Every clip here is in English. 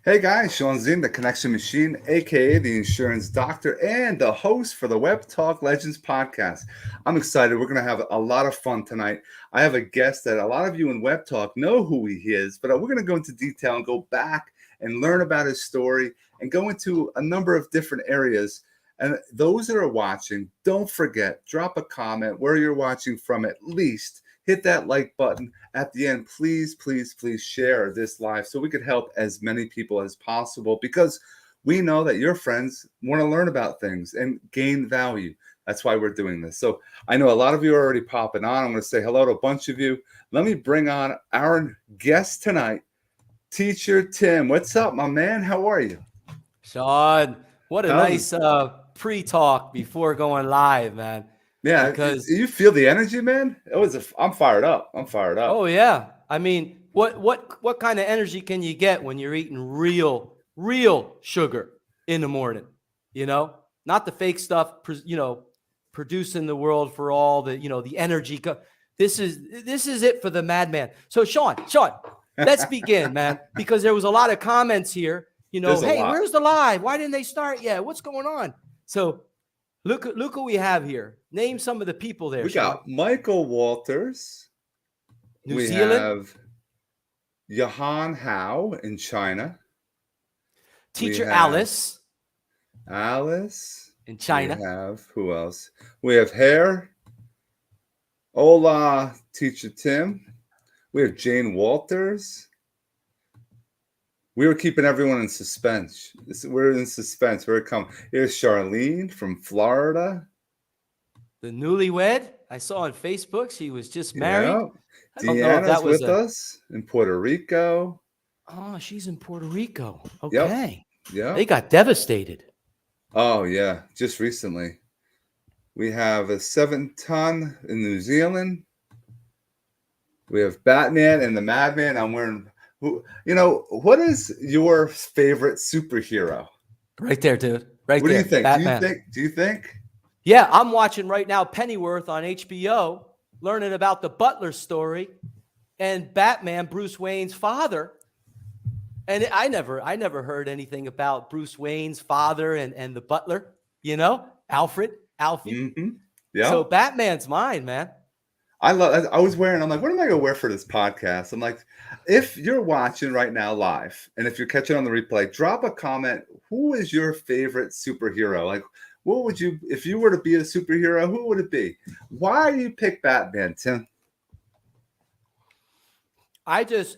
Hey guys, Shawn Ziem, the Connection Machine, aka the Insurance Doctor, and the host for the Webtalk Legends Podcast. I'm excited. We're going to have a lot of fun tonight. I have a guest that a lot of you in Webtalk know who he is, but we're going to go into detail and go back and learn about his story and go into a number of different areas. And those that are watching, don't forget, drop a comment where you're watching from at least. Hit that like button at the end. Please, please, please share this live so we could help as many people as possible, because we know that your friends want to learn about things and gain value. That's why we're doing this. So I know a lot of you are already popping on. I'm going to say hello to a bunch of you. Let me bring on our guest tonight, Teacher Tim. What's up, my man? How are you? Shawn, what a How's nice pre-talk before going live, man. Yeah, Because you feel the energy, man? I'm fired up. I'm fired up. oh yeah, I mean, what kind of energy can you get when you're eating real sugar in the morning? You know, not the fake stuff. Produced in the world for all the the energy. This is it for the madman. So Shawn, let's begin, man, because there was a lot of comments here. There's a Hey, lot. where's the live? Why didn't they start yet? What's going on? So look who we have here. Name some of the people there, We Shawn. got Michael Walters. New We Zealand, have Johan Hao in China. We teacher have Alice Alice. in We China. have who else? We have Hare. Hola, Teacher Tim. We have Jane Walters. We were keeping everyone in suspense. We're in suspense. We're coming. Here's Charlene from Florida. The newlywed I saw on Facebook. She was just married. Yeah. I don't know if Deanna's that was with a. us in Puerto Rico. Oh, she's in Puerto Rico. Yep. Okay. They Yep. got devastated. Oh, yeah. Just recently. We have a 7-ton in New Zealand. We have Batman and the Madman. I'm wearing. What is your favorite superhero? Right there, dude. Right What do you there. think? Batman. Do you think? Yeah, I'm watching right now Pennyworth on HBO, learning about the Butler story and Batman, Bruce Wayne's father. And I never heard anything about Bruce Wayne's father and the Butler, Alfie. Mm-hmm. Yeah. So Batman's mine, man. I was wearing. I'm like, what am I gonna wear for this podcast? I'm like, if you're watching right now live, and if you're catching on the replay, drop a comment. Who is your favorite superhero? Like, what would you, if you were to be a superhero, who would it be? Why do you pick Batman, Tim? It's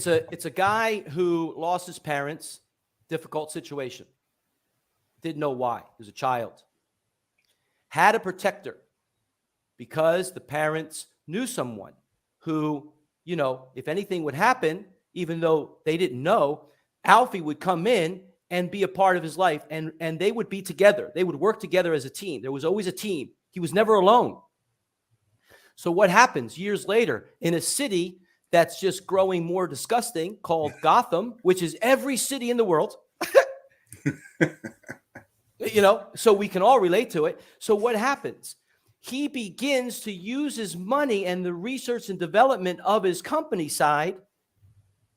a guy who lost his parents, difficult situation. Didn't know why. He was a child. Had a protector because the parents knew someone who, if anything would happen, even though they didn't know, Alfie would come in and be a part of his life, and they would be together. They would work together as a team. There was always a team. He was never alone. So what happens years later in a city that's just growing more disgusting called Gotham, which is every city in the world, so we can all relate to it. So what happens? He begins to use his money and the research and development of his company side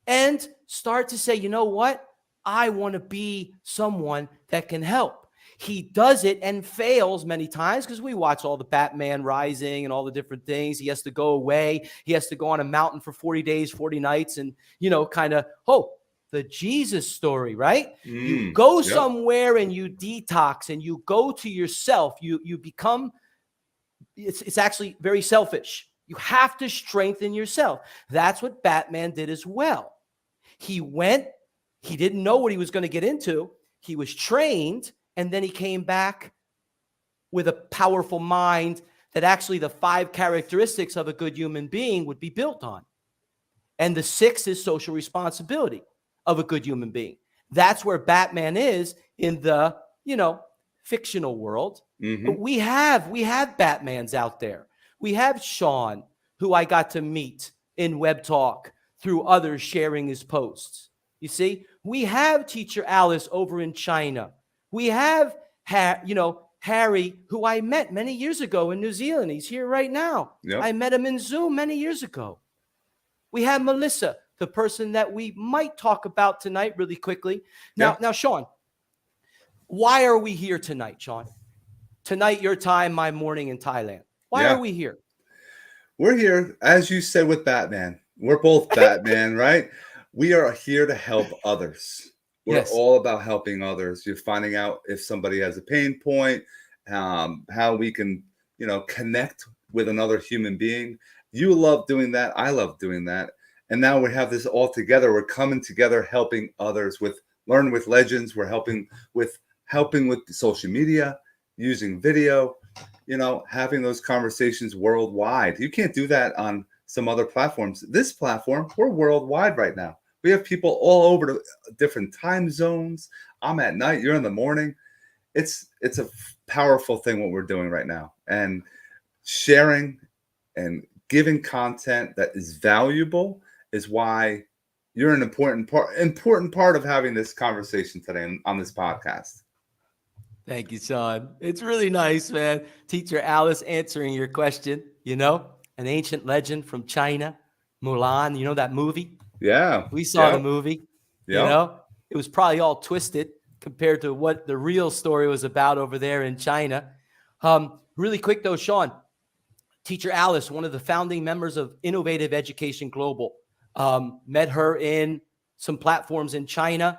and start to say, you know what? I want to be someone that can help. He does it and fails many times because we watch all the Batman Rising and all the different things. He has to go away. He has to go on a mountain for 40 days, 40 nights, and, the Jesus story, right? You go somewhere and you detox and you go to yourself. You become, it's actually very selfish. You have to strengthen yourself. That's what Batman did as well. He didn't know what he was going to get into. He was trained, and then he came back with a powerful mind that actually the 5 characteristics of a good human being would be built on. And the 6th is social responsibility of a good human being. That's where Batman is in the, fictional world. Mm-hmm. But we have Batmans out there. We have Shawn, who I got to meet in Webtalk through others sharing his posts. You see, we have Teacher Alice over in China. We have, Harry, who I met many years ago in New Zealand. He's here right now. Yep. I met him in Zoom many years ago. We have Melissa, the person that we might talk about tonight really quickly. Now, Shawn, why are we here tonight, Shawn? Tonight, your time, my morning in Thailand. Why are we here? We're here, as you said, with Batman. We're both Batman, right? We are here to help others. We're all about helping others. You're finding out if somebody has a pain point, how we can, connect with another human being. You love doing that. I love doing that. And now we have this all together. We're coming together, helping others with Learn with Legends. We're helping with social media, using video, having those conversations worldwide. You can't do that on some other platforms. This platform, we're worldwide right now. We have people all over the different time zones. I'm at night, you're in the morning. It's a powerful thing what we're doing right now. And sharing and giving content that is valuable is why you're an important part of having this conversation today on this podcast. Thank you, Shawn. It's really nice, man. Teacher Alice answering your question, an ancient legend from China, Mulan, that movie? Yeah. We saw the movie, it was probably all twisted compared to what the real story was about over there in China. Really quick though, Shawn, Teacher Alice, one of the founding members of Innovative Education Global, met her in some platforms in China,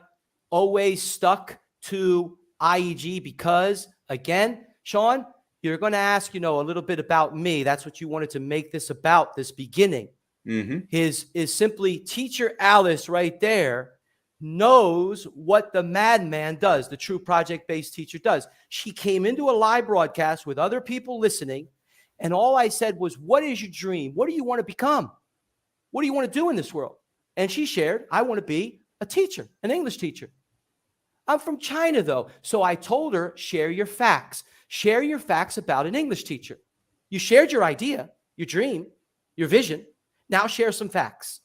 always stuck to IEG because, again, Shawn, you're going to ask, a little bit about me. That's what you wanted to make this about, this beginning. Is simply Teacher Alice right there knows what the madman does, the true project-based teacher does. She came into a live broadcast with other people listening, and all I said was, what is your dream? What do you want to become? What do you want to do in this world? And she shared, I want to be a teacher, an English teacher. I'm from China, though. So I told her, share your facts. Share your facts about an English teacher. You shared your idea, your dream, your vision. Now share some facts.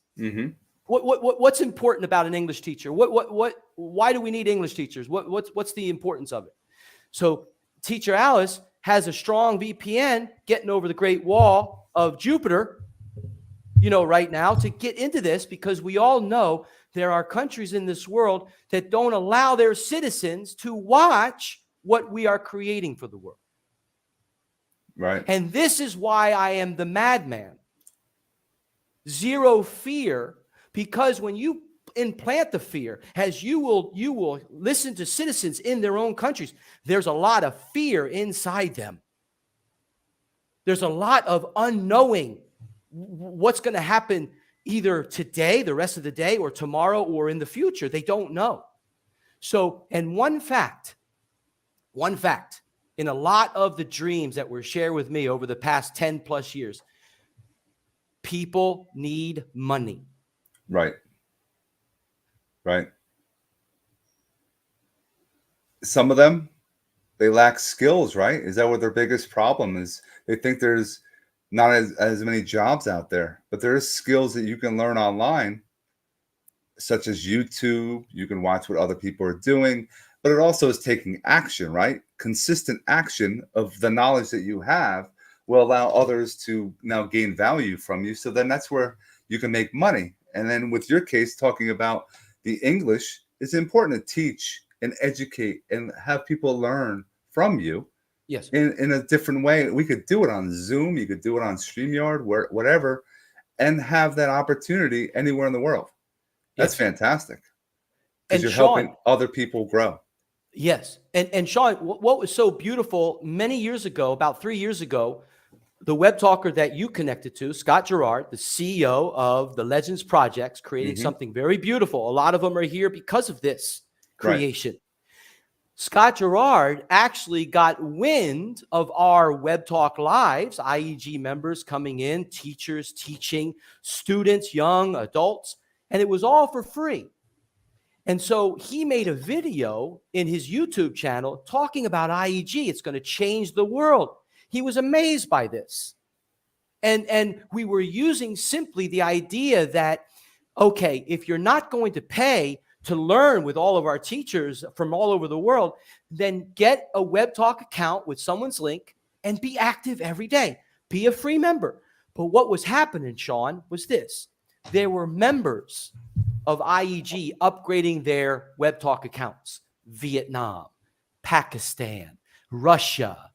What's important about an English teacher? Why do we need English teachers? What's the importance of it? So Teacher Alice has a strong VPN getting over the Great Wall of Jupiter, right now to get into this, because we all know there are countries in this world that don't allow their citizens to watch what we are creating for the world. Right. And this is why I am the madman. Zero fear, because when you implant the fear, as you will listen to citizens in their own countries, there's a lot of fear inside them. There's a lot of unknowing what's going to happen either today, the rest of the day, or tomorrow, or in the future. They don't know. So, and one fact, in a lot of the dreams that were shared with me over the past 10 plus years, people need money. Right. Some of them, they lack skills, right? Is that what their biggest problem is? They think there's not as many jobs out there, but there is skills that you can learn online, such as YouTube. You can watch what other people are doing, but it also is taking action, right? Consistent action of the knowledge that you have will allow others to now gain value from you. So then that's where you can make money. And then with your case, talking about the English, it's important to teach and educate and have people learn from you. Yes. In a different way. We could do it on Zoom. You could do it on StreamYard, whatever, and have that opportunity anywhere in the world. That's fantastic. Because you're helping other people grow. Yes. And Shawn, what was so beautiful many years ago, about 3 years ago, the web talker that you connected to, Scott Gerard, the CEO of the Legends Projects, created something very beautiful. A lot of them are here because of this creation. Right. Scott Gerard actually got wind of our Web Talk Lives, IEG members coming in, teachers teaching, students, young adults, and it was all for free. And so he made a video in his YouTube channel talking about IEG. It's going to change the world. He was amazed by this. And we were using simply the idea that, okay, if you're not going to pay to learn with all of our teachers from all over the world, then get a Web Talk account with someone's link and be active every day. Be a free member. But what was happening, Shawn, was this. there were members of IEG upgrading their Webtalk accounts. Vietnam, Pakistan, Russia,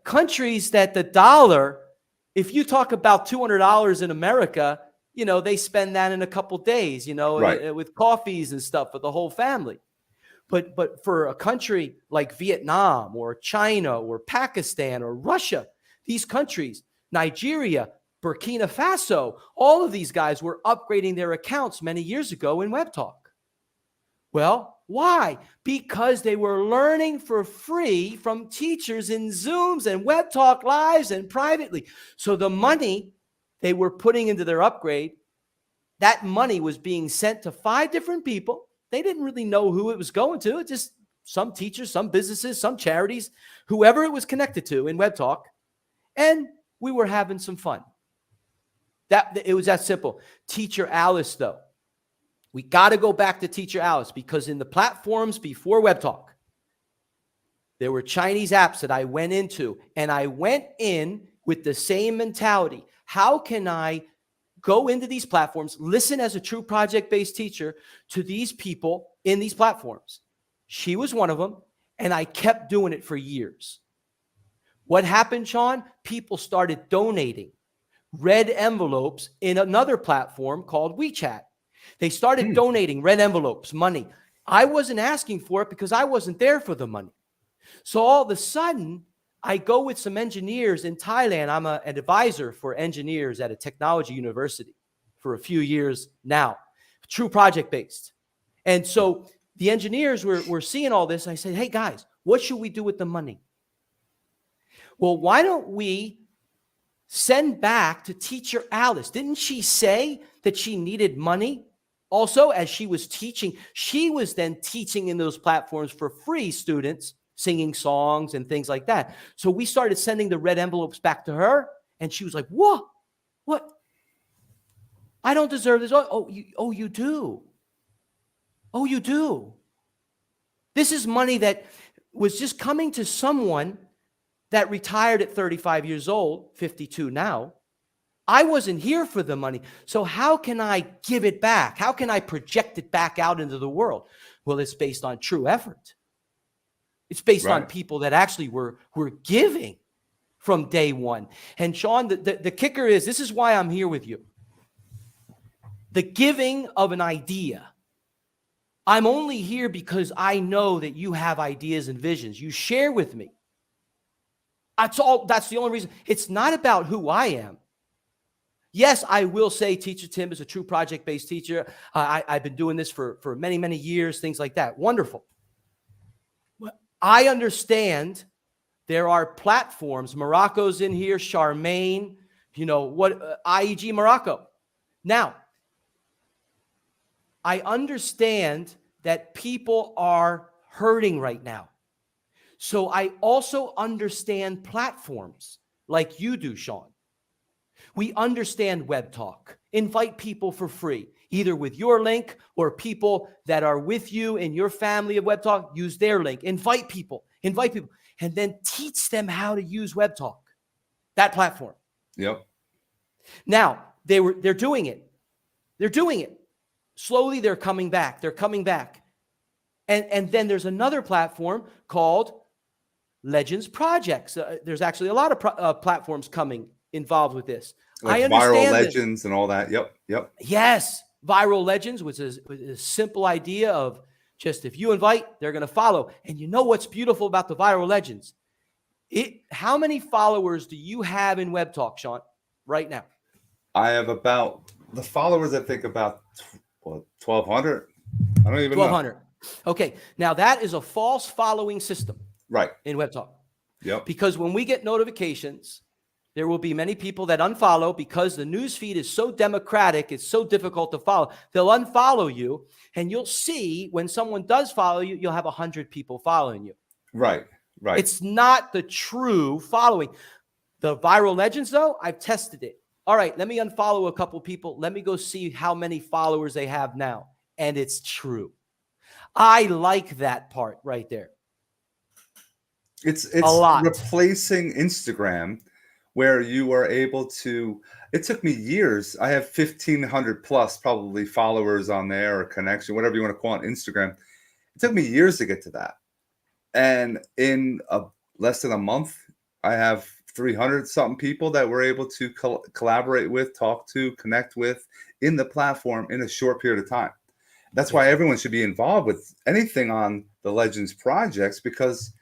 countries that the dollar, if you talk about $200 in America, they spend that in a couple days, Right. with coffees and stuff for the whole family. But for a country like Vietnam or China or Pakistan or Russia, these countries, Nigeria, Burkina Faso, all of these guys were upgrading their accounts many years ago in Webtalk. Well, why? Because they were learning for free from teachers in Zooms and Webtalk Lives and privately. So the money they were putting into their upgrade, that money was being sent to 5 different people. They didn't really know who it was going to. It just some teachers, some businesses, some charities, whoever it was connected to in Webtalk. And we were having some fun. It was that simple. Teacher Alice, though. We got to go back to Teacher Alice, because in the platforms before Webtalk, there were Chinese apps that I went into, and I went in with the same mentality. How can I go into these platforms, listen as a true project-based teacher to these people in these platforms? She was one of them, and I kept doing it for years. What happened, Shawn? People started donating red envelopes in another platform called WeChat. They started donating red envelopes, money. I wasn't asking for it because I wasn't there for the money. So all of a sudden, I go with some engineers in Thailand. I'm an advisor for engineers at a technology university for a few years now, true project-based. And so the engineers were seeing all this. I said, hey, guys, what should we do with the money? Well, why don't we send back to Teacher Alice? Didn't she say that she needed money? Also, as she was teaching, she was then teaching in those platforms for free, students singing songs and things like that. So we started sending the red envelopes back to her, and she was like, what? I don't deserve this. You do. Oh, you do. This is money that was just coming to someone that retired at 35 years old, 52 now. I wasn't here for the money. So how can I give it back? How can I project it back out into the world? Well, it's based on true effort. It's based on people that actually were giving from day one. And Shawn, the kicker is, this is why I'm here with you. The giving of an idea. I'm only here because I know that you have ideas and visions. You share with me. That's the only reason. It's not about who I am. Yes, I will say Teacher Tim is a true project-based teacher. I've been doing this for many, many years, things like that. Wonderful. I understand there are platforms. Morocco's in here, Charmaine, IEG Morocco. Now, I understand that people are hurting right now. So I also understand platforms like you do, Shawn. We understand Webtalk. Invite people for free, either with your link or people that are with you in your family of Webtalk, use their link. Invite people, and then teach them how to use Webtalk, that platform. Yep. Now, they're doing it. They're doing it. Slowly, they're coming back. And then there's another platform called Legends Projects. There's actually a lot of platforms coming involved with this. Like I understand Viral Legends and all that. Yep. Yes. Viral Legends was a simple idea of just, if you invite, they're going to follow. And you know what's beautiful about the Viral Legends? How many followers do you have in Webtalk, Shawn, right now? I have about, the followers, I think about 1,200. I don't even 1,200. know. Okay. Now that is a false following system. Right. In Webtalk. Yep. Because when we get notifications, there will be many people that unfollow because the news feed is so democratic, it's so difficult to follow. They'll unfollow you, and you'll see when someone does follow you, you'll have 100 people following you. Right. It's not the true following. The Viral Legends, though, I've tested it. All right, let me unfollow a couple people. Let me go see how many followers they have now. And it's true. I like that part right there. It's a lot. Replacing Instagram, where you are able to, it took me years. I have 1,500 plus probably followers on there, or connection, whatever you want to call it, Instagram. It took me years to get to that. And in less than a month, I have 300 something people that we're able to collaborate with, talk to, connect with in the platform in a short period of time. That's why everyone should be involved with anything on the Legends projects, because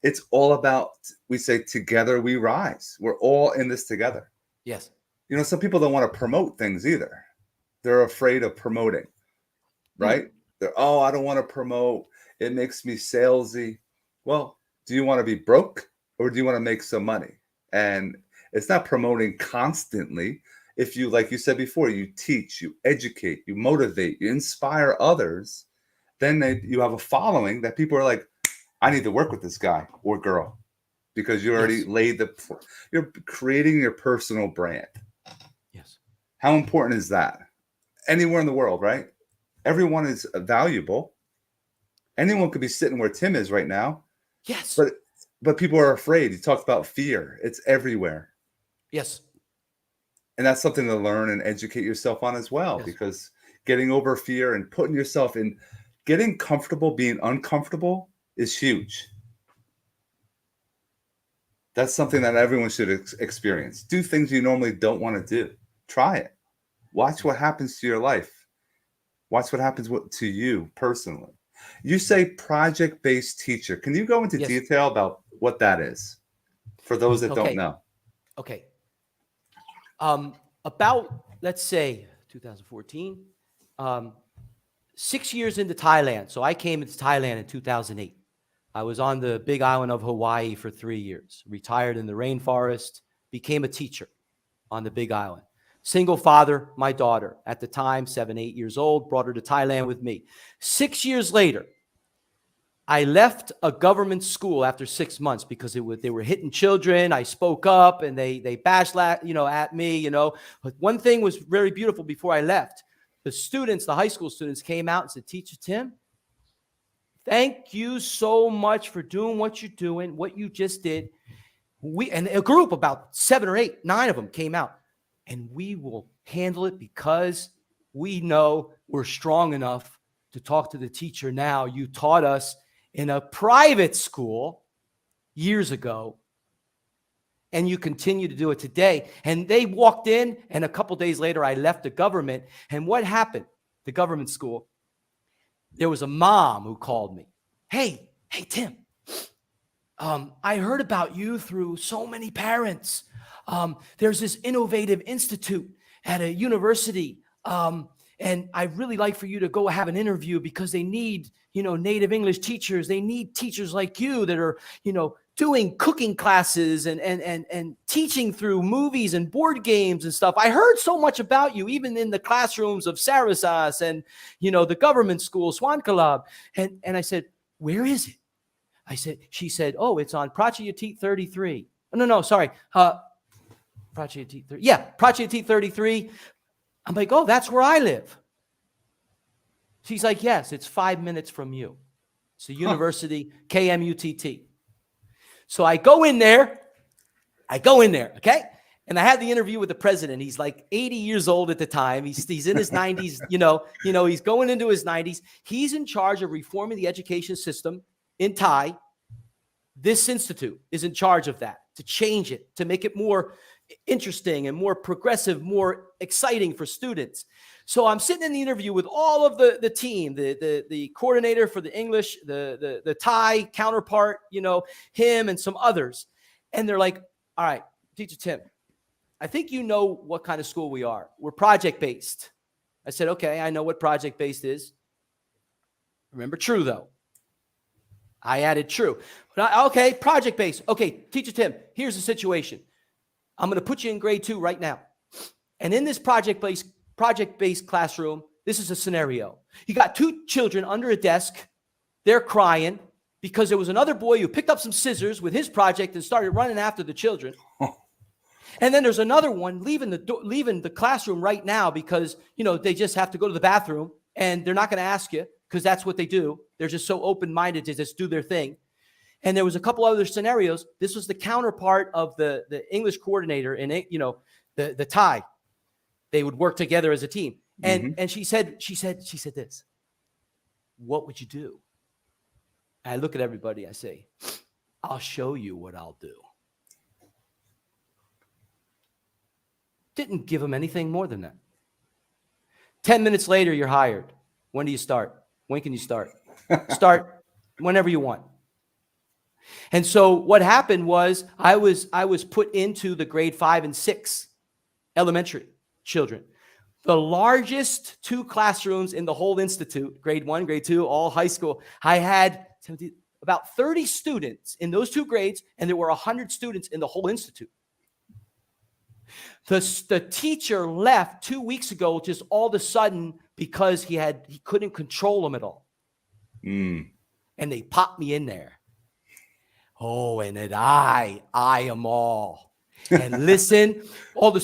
it's all about, we say, together we rise. We're all in this together. Yes. You know, some people don't want to promote things either. They're afraid of promoting, right? They're, oh, I don't want to promote. It makes me salesy. Well, do you want to be broke, or do you want to make some money? And it's not promoting constantly. If you, like you said before, you teach, you educate, you motivate, you inspire others, then you have a following that people are like, I need to work with this guy or girl, because you already laid you're creating your personal brand. Yes. How important is that? Anywhere in the world, right? Everyone is valuable. Anyone could be sitting where Tim is right now. Yes. But people are afraid. You talked about fear. It's everywhere. Yes. And that's something to learn and educate yourself on as well, because getting over fear and putting yourself in, getting comfortable being uncomfortable is huge. That's something that everyone should experience. Do things you normally don't want to do. Try it. Watch what happens to your life. Watch what happens to you personally. You say project-based teacher. Can you go into detail about what that is for those that don't know? Okay. About, let's say, 2014, 6 years into Thailand. So I came into Thailand in 2008. I was on the big island of Hawaii for 3 years, retired in the rainforest, became a teacher on the big island. Single father, my daughter, at the time, 7, 8 years old, brought her to Thailand with me. 6 years later, I left a government school after 6 months because they were hitting children. I spoke up and they bashed, at me, But one thing was very beautiful before I left. The students, the high school students, came out and said, Teacher Tim, thank you so much for doing what you're doing, what you just did. And a group, about 7 or 8, 9 of them came out. And we will handle it because we know we're strong enough to talk to the teacher now. You taught us in a private school years ago, and you continue to do it today. And they walked in, and a couple days later, I left the government. And what happened? The government school, there was a mom who called me. Hey, Tim, I heard about you through so many parents. There's this innovative institute at a university, and I'd really like for you to go have an interview because they need, native English teachers. They need teachers like you that are, doing cooking classes and teaching through movies and board games and stuff. I heard so much about you, even in the classrooms of Sarasas and, the government school, Swankalab. And I said, where is it? She said, oh, it's on Prachayatit 33. No, sorry. Prachayatit 30. Yeah, Prachayatit 33. I'm like, oh, that's where I live. She's like, yes, it's 5 minutes from you. It's a university, KMUTT. So I go in there, okay? And I had the interview with the president. He's like 80 years old at the time. He's in his 90s, he's going into his 90s. He's in charge of reforming the education system in Thai. This institute is in charge of that, to change it, to make it more interesting and more progressive, more exciting for students. So I'm sitting in the interview with all of the team, the coordinator for the English, the Thai counterpart, him and some others. And they're like, all right, Teacher Tim, I think you know what kind of school we are. We're project-based. I said, okay, I know what project-based is. Remember true, though. I added true. Okay, project-based. Okay, Teacher Tim, here's the situation. I'm going to put you in grade 2 right now. And in this project-based classroom, this is a scenario. You got 2 children under a desk. They're crying because there was another boy who picked up some scissors with his project and started running after the children. And then there's another one leaving the classroom right now because, they just have to go to the bathroom and they're not going to ask you because that's what they do. They're just so open-minded to just do their thing. And there was a couple other scenarios. This was the counterpart of the English coordinator and the Thai. They would work together as a team. And she said this. What would you do? I look at everybody. I say, I'll show you what I'll do. Didn't give them anything more than that. 10 minutes later, you're hired. When do you start? When can you start? Start whenever you want. And so what happened was I was put into the grade 5 and 6 elementary children. The largest 2 classrooms in the whole institute, grade 1, grade 2, all high school. I had about 30 students in those 2 grades, and there were 100 students in the whole institute. The teacher left 2 weeks ago, just all of a sudden, because he couldn't control them at all. And they popped me in there. Oh, and then I am all. And listen, all of a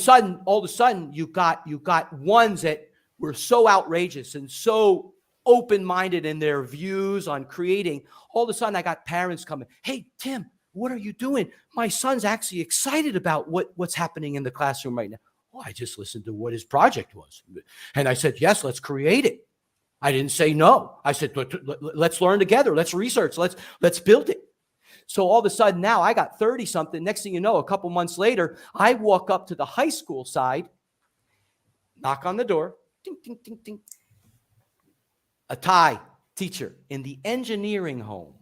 sudden, you got ones that were so outrageous and so open-minded in their views on creating. All of a sudden, I got parents coming. Hey, Tim, what are you doing? My son's actually excited about what's happening in the classroom right now. Oh, I just listened to what his project was. And I said, yes, let's create it. I didn't say no. I said, let's learn together. Let's research. Let's build it. So all of a sudden now I got 30 something. Next thing you know, a couple months later, I walk up to the high school side, knock on the door, ding, ding, ding, ding. A Thai teacher in the engineering home.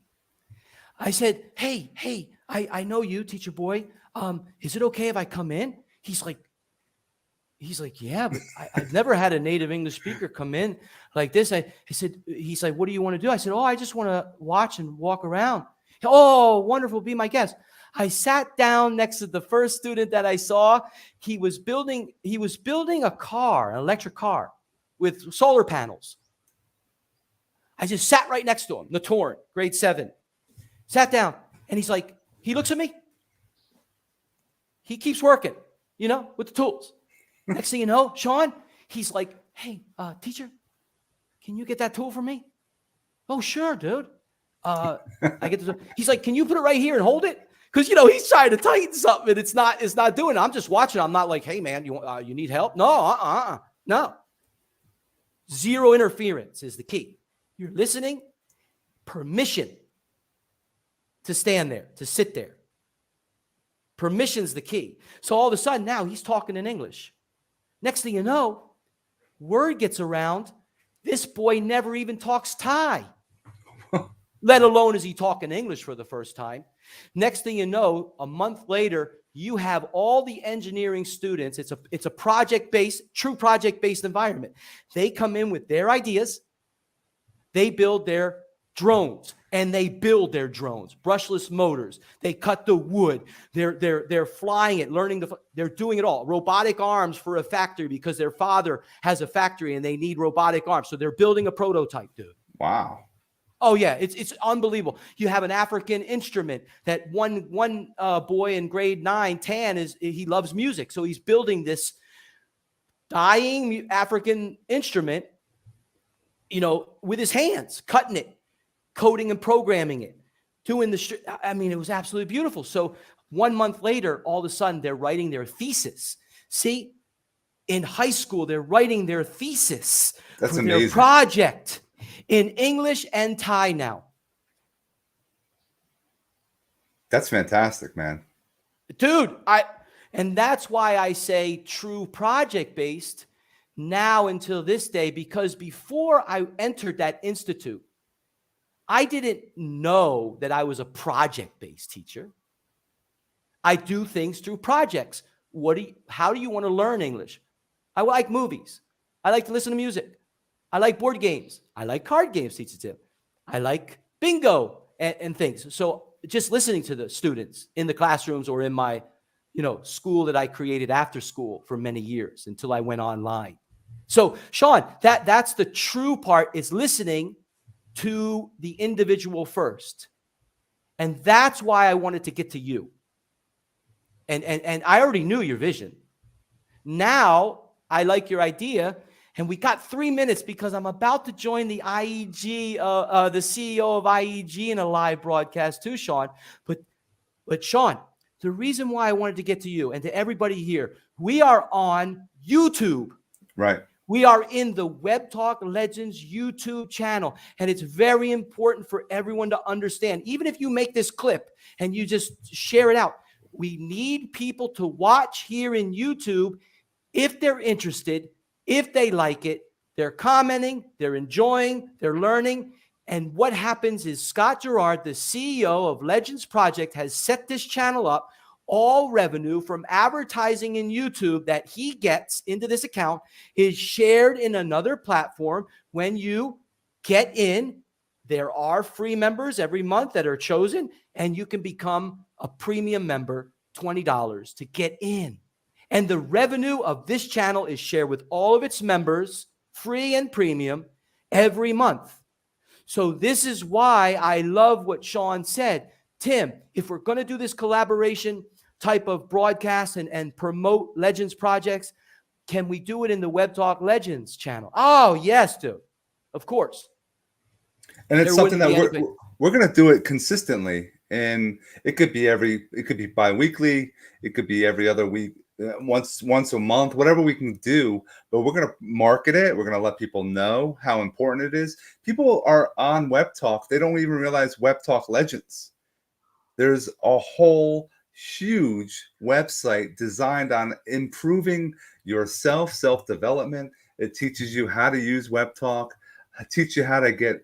I said, hey, I know you, teacher boy. Is it okay if I come in? He's like, yeah, but I've never had a native English speaker come in like this. He's like, what do you want to do? I said, I just want to watch and walk around. Oh, wonderful. Be my guest. I sat down next to the first student that I saw. He was building a car, an electric car with solar panels. I just sat right next to him, Natorn, grade 7. Sat down, and he's like, he looks at me. He keeps working, with the tools. Next thing you know, Shawn, he's like, hey, teacher, can you get that tool for me? Oh, sure, dude. I get this. He's like, can you put it right here and hold it? Because, he's trying to tighten something, and it's not doing it. I'm just watching. I'm not like, hey, man, you need help? No, no. Zero interference is the key. You're listening, permission to stand there, to sit there. Permission's the key. So all of a sudden now he's talking in English. Next thing you know, word gets around, this boy never even talks Thai, let alone is he talking English for the first time. Next thing you know, a month later, you have all the engineering students. It's a project-based, true project-based environment. They come in with their ideas. They build their drones, and they build their drones, brushless motors. They cut the wood. They're flying it, they're doing it all. Robotic arms for a factory because their father has a factory and they need robotic arms. So they're building a prototype, dude. Wow. Oh yeah, it's unbelievable. You have an African instrument that one boy in grade 9, Tan, he loves music, so he's building this dying African instrument, with his hands, cutting it, coding and programming it, doing it was absolutely beautiful. So 1 month later, all of a sudden, they're writing their thesis. See, in high school, they're writing their thesis for their project in English and Thai now. That's fantastic, man. Dude, and that's why I say true project-based now until this day, because before I entered that institute, I didn't know that I was a project-based teacher. I do things through projects. How do you want to learn English? I like movies. I like to listen to music. I like board games. I like card games, teacher Tim. I like bingo and things. So just listening to the students in the classrooms or in my, school that I created after school for many years until I went online. So Shawn, that's the true part, is listening to the individual first. And that's why I wanted to get to you. And I already knew your vision. Now I like your idea. And we got 3 minutes because I'm about to join the IEG, the CEO of IEG in a live broadcast too, Shawn. But Shawn, the reason why I wanted to get to you and to everybody here, we are on YouTube. Right. We are in the Webtalk Legends YouTube channel, and it's very important for everyone to understand. Even if you make this clip and you just share it out, we need people to watch here in YouTube if they're interested, if they like it, they're commenting, they're enjoying, they're learning. And what happens is Scott Gerard, the CEO of Legends Project, has set this channel up. All revenue from advertising in YouTube that he gets into this account is shared in another platform. When you get in, there are free members every month that are chosen, and you can become a premium member, $20 to get in. And the revenue of this channel is shared with all of its members, free and premium, every month. So this is why I love what Shawn said. Tim, if we're going to do this collaboration type of broadcast and promote Legends projects, can we do it in the Webtalk Legends channel? Oh, yes, dude. Of course. And it's something that we're going to do it consistently. And it could be bi-weekly. It could be every other week, once a month, whatever we can do. But we're going to market it. We're going to let people know how important it is. People are on Webtalk. They don't even realize Webtalk Legends. There's a whole huge website designed on improving yourself, self-development. It teaches you how to use Webtalk. It teaches you how to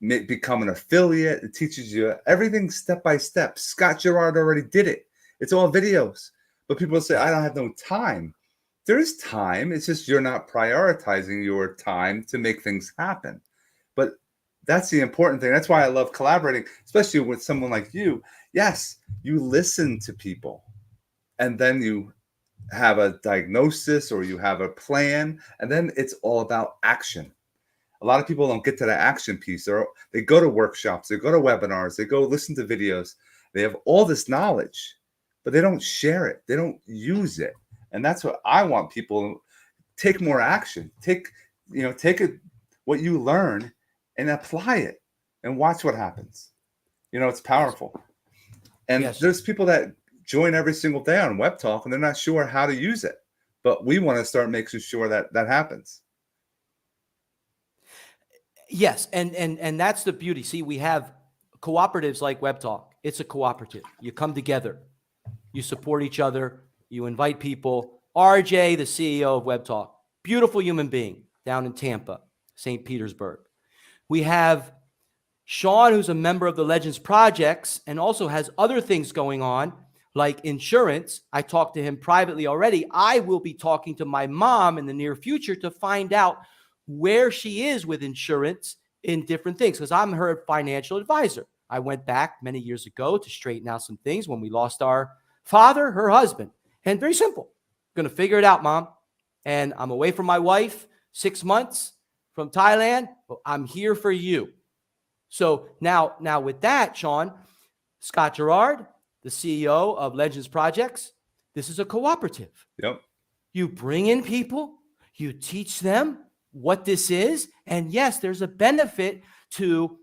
become an affiliate. It teaches you everything step by step. Scott Gerard already did it. It's all videos. But people say, I don't have no time. There is time. It's just you're not prioritizing your time to make things happen. But that's the important thing. That's why I love collaborating, especially with someone like you. Yes, you listen to people, and then you have a diagnosis or you have a plan, and then it's all about action. A lot of people don't get to the action piece. They go to workshops, they go to webinars, they go listen to videos. They have all this knowledge, but they don't share it. They don't use it. And that's what I want people to take more action. Take what you learn and apply it and watch what happens. It's powerful. And there's people that join every single day on Webtalk and they're not sure how to use it. But we want to start making sure that happens. Yes, and that's the beauty. See, we have cooperatives like Webtalk. It's a cooperative. You come together. You support each other. You invite people. RJ, the CEO of Webtalk, beautiful human being down in Tampa, St. Petersburg. We have Shawn, who's a member of the Legends Projects and also has other things going on, like insurance. I talked to him privately already. I will be talking to my mom in the near future to find out where she is with insurance in different things, because I'm her financial advisor. I went back many years ago to straighten out some things when we lost our father, her husband. And very simple. Going to figure it out, Mom. And I'm away from my wife 6 months from Thailand. But I'm here for you. So now with that, Shawn, Scott Gerard, the CEO of Legends Projects, this is a cooperative. Yep. You bring in people, you teach them what this is. And yes, there's a benefit to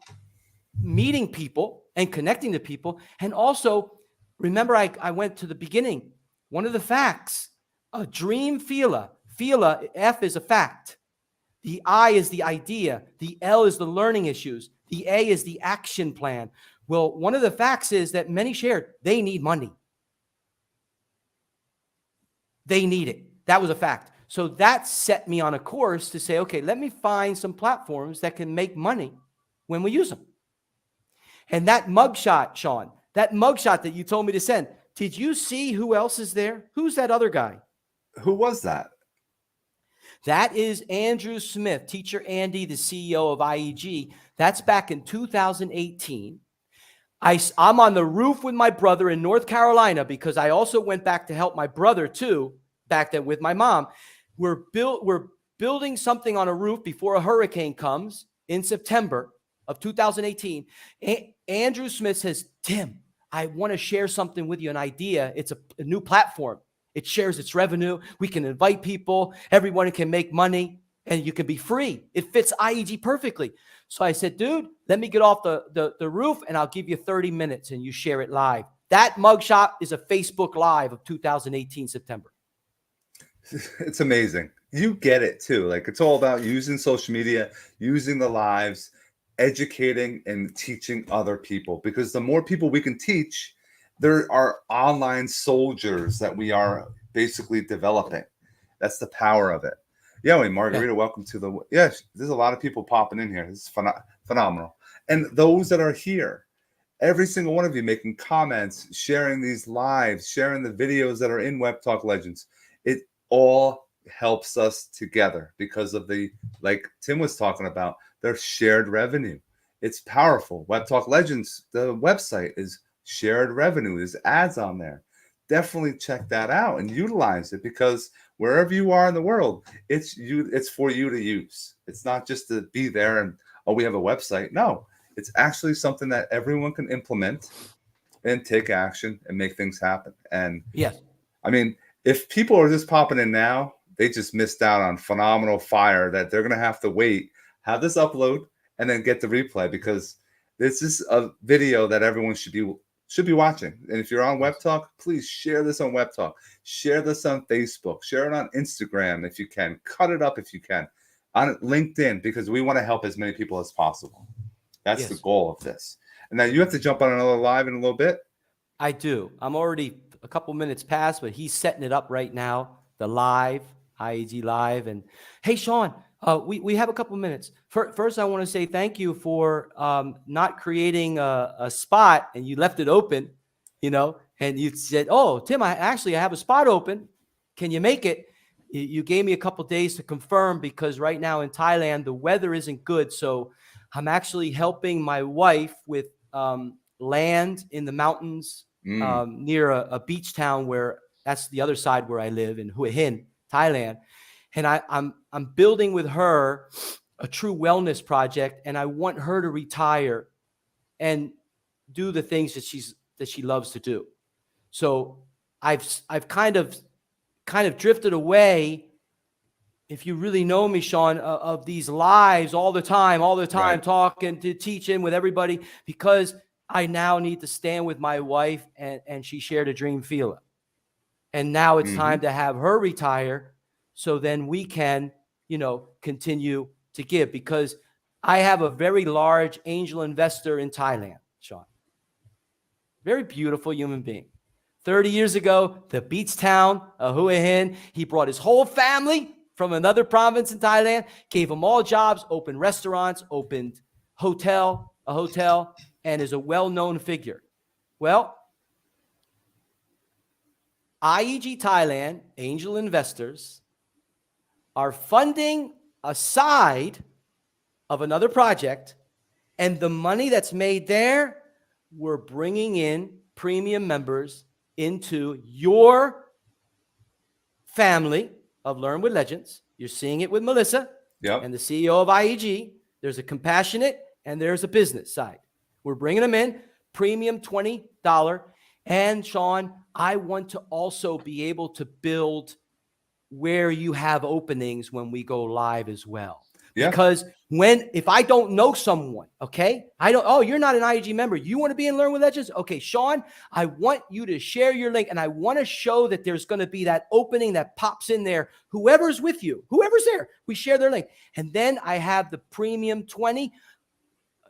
meeting people and connecting to people. And also, remember, I went to the beginning. One of the facts, a Dream F.I.L.A. F.I.L.A, F is a fact. The I is the idea. The L is the learning issues. The A is the action plan. Well, one of the facts is that many shared, they need money. They need it. That was a fact. So that set me on a course to say, okay, let me find some platforms that can make money when we use them. And that mugshot, Shawn, that mugshot that you told me to send, did you see who else is there? Who's that other guy? Who was that? That is Andrew Smith, Teacher Andy, the CEO of IEG. That's back in 2018. I'm on the roof with my brother in North Carolina because I also went back to help my brother too, back then with my mom. We're building something on a roof before a hurricane comes in September of 2018. Andrew Smith says, Tim, I want to share something with you, an idea. It's a new platform. It shares its revenue. We can invite people. Everyone can make money. and you can be free. It fits IEG perfectly. So I said, dude, let me get off the roof and I'll give you 30 minutes and you share it live. That mugshot is a Facebook Live of 2018 September. It's amazing. You get it too. Like, it's all about using social media, using the lives, educating and teaching other people, because the more people we can teach, there are online soldiers that we are basically developing. That's the power of it. Yeah, wait, Margarita, welcome to the. Yes, there's a lot of people popping in here. This is phenomenal. And those that are here, every single one of you making comments, sharing these lives, sharing the videos that are in Webtalk Legends, it all helps us together because of the, like Tim was talking about, their shared revenue. It's powerful. Webtalk Legends, the website is shared revenue. There's ads on there. Definitely check that out and utilize it, because wherever you are in the world, it's for you to use. It's not just to be there and, oh, we have a website. No, it's actually something that everyone can implement and take action and make things happen. And yes, I mean, if people are just popping in now, they just missed out on phenomenal fire that they're going to have to wait, have this upload, and then get the replay, because this is a video that everyone should be watching. And if you're on Webtalk, please share this on Webtalk. Share this on Facebook. Share it on Instagram if you can. Cut it up if you can. On LinkedIn, because we want to help as many people as possible. That's the goal of this. And now you have to jump on another live in a little bit. I do. I'm already a couple minutes past, but he's setting it up right now. The live, IEG live. And hey, Shawn, we have a couple minutes. First, I want to say thank you for not creating a spot, and you left it open, and you said, oh, Tim, I have a spot open. Can you make it? You gave me a couple days to confirm, because right now in Thailand, the weather isn't good. So I'm actually helping my wife with land in the mountains near a beach town, where that's the other side where I live, in Hue Hin, Thailand. And I'm building with her a true wellness project, and I want her to retire and do the things that she loves to do. So I've kind of drifted away, if you really know me, Shawn, of these lives all the time, right, talking, to teaching with everybody, because I now need to stand with my wife, and she shared a Dream F.I.L.A. And now it's time to have her retire, so then we can, continue to give, because I have a very large angel investor in Thailand, Shawn. Very beautiful human being. 30 years ago, the beach town of Hue Hin, he brought his whole family from another province in Thailand, gave them all jobs, opened restaurants, opened a hotel, and is a well-known figure. Well, IEG Thailand angel investors are funding a side of another project, and the money that's made there, we're bringing in premium members into your family of Learn with Legends. You're seeing it with Melissa and the CEO of IEG. There's a compassionate and there's a business side. We're bringing them in, premium $20. And Shawn, I want to also be able to build where you have openings when we go live as well. Yeah. Because if I don't know someone, okay, you're not an IEG member, you want to be in Learn with Legends? Okay, Shawn, I want you to share your link, and I want to show that there's going to be that opening that pops in there. Whoever's with you, whoever's there, we share their link. And then I have the premium 20.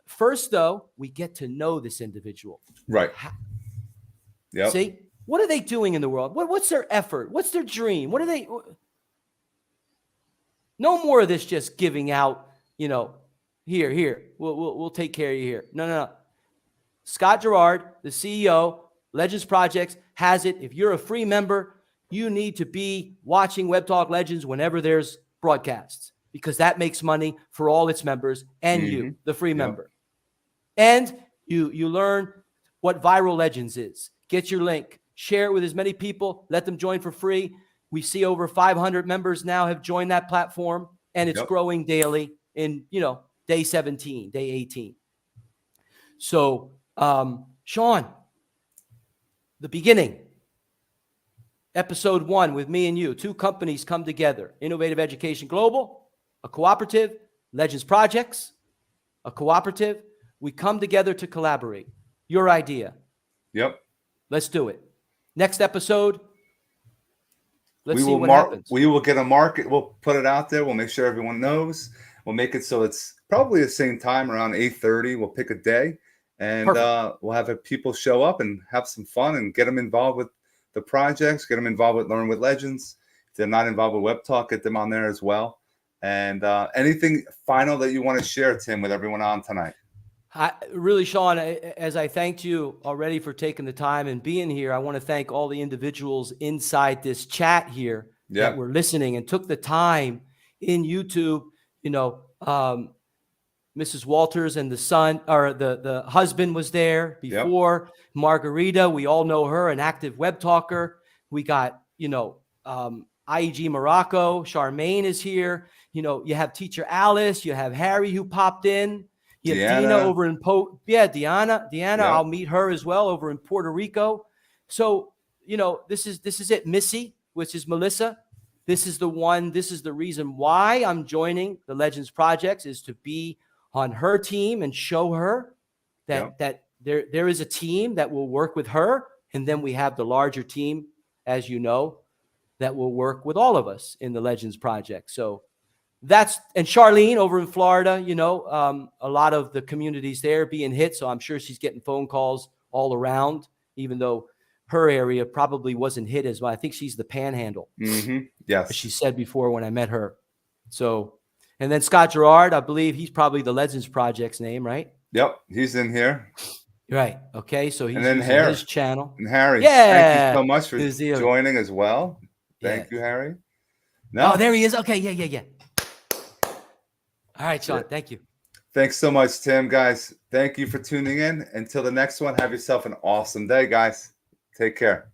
First, though, we get to know this individual. Right. Yeah. See, what are they doing in the world? What's their effort? What's their dream? What are they? No more of this just giving out, here. We'll take care of you here. No. Scott Gerard, the CEO, Legends Projects, has it. If you're a free member, you need to be watching Webtalk Legends whenever there's broadcasts, because that makes money for all its members and you, the free member. And you learn what Viral Legends is. Get your link. Share it with as many people. Let them join for free. We see over 500 members now have joined that platform, and it's growing daily in, day 17, day 18. So, Shawn, the beginning, episode 1 with me and you, 2 companies come together, Innovative Education Global, A cooperative, Legends Projects, a cooperative. We come together to collaborate. Your idea. Yep. Let's do it. Next episode. Let's see what happens. We will get a market. We'll put it out there. We'll make sure everyone knows. We'll make it so it's probably the same time, around 8:30. We'll pick a day, and we'll have people show up and have some fun and get them involved with the projects, get them involved with Learn with Legends. If they're not involved with Webtalk, get them on there as well. And anything final that you want to share, Tim, with everyone on tonight? Really, Shawn, as I thanked you already for taking the time and being here, I want to thank all the individuals inside this chat here that were listening and took the time in YouTube. You know, Mrs. Walters and the son, or the husband, was there before. Margarita, we all know her, an active web talker. We got, IEG Morocco. Charmaine is here. You know, you have Teacher Alice. You have Harry, who popped in. You have Dina over in Diana. I'll meet her as well over in Puerto Rico. So, this is it. Missy, which is Melissa. This is the one. This is the reason why I'm joining the Legends Projects, is to be on her team and show her that there is a team that will work with her, and then we have the larger team, as you know, that will work with all of us in the Legends Project. So. And Charlene over in Florida, a lot of the communities there being hit. So I'm sure she's getting phone calls all around, even though her area probably wasn't hit as well. I think she's the Panhandle. Mm-hmm. Yes. As she said before when I met her. So, and then Scott Gerard, I believe he's probably the Legends Project's name, right? Yep. He's in here. Right. Okay. So he's using his channel. And Harry. Yeah. Thank you so much for joining as well. Thank you, Harry. Oh, there he is. Okay. Yeah. All right, Shawn. Thank you. Thanks so much, Tim. Guys, thank you for tuning in. Until the next one, have yourself an awesome day, guys. Take care.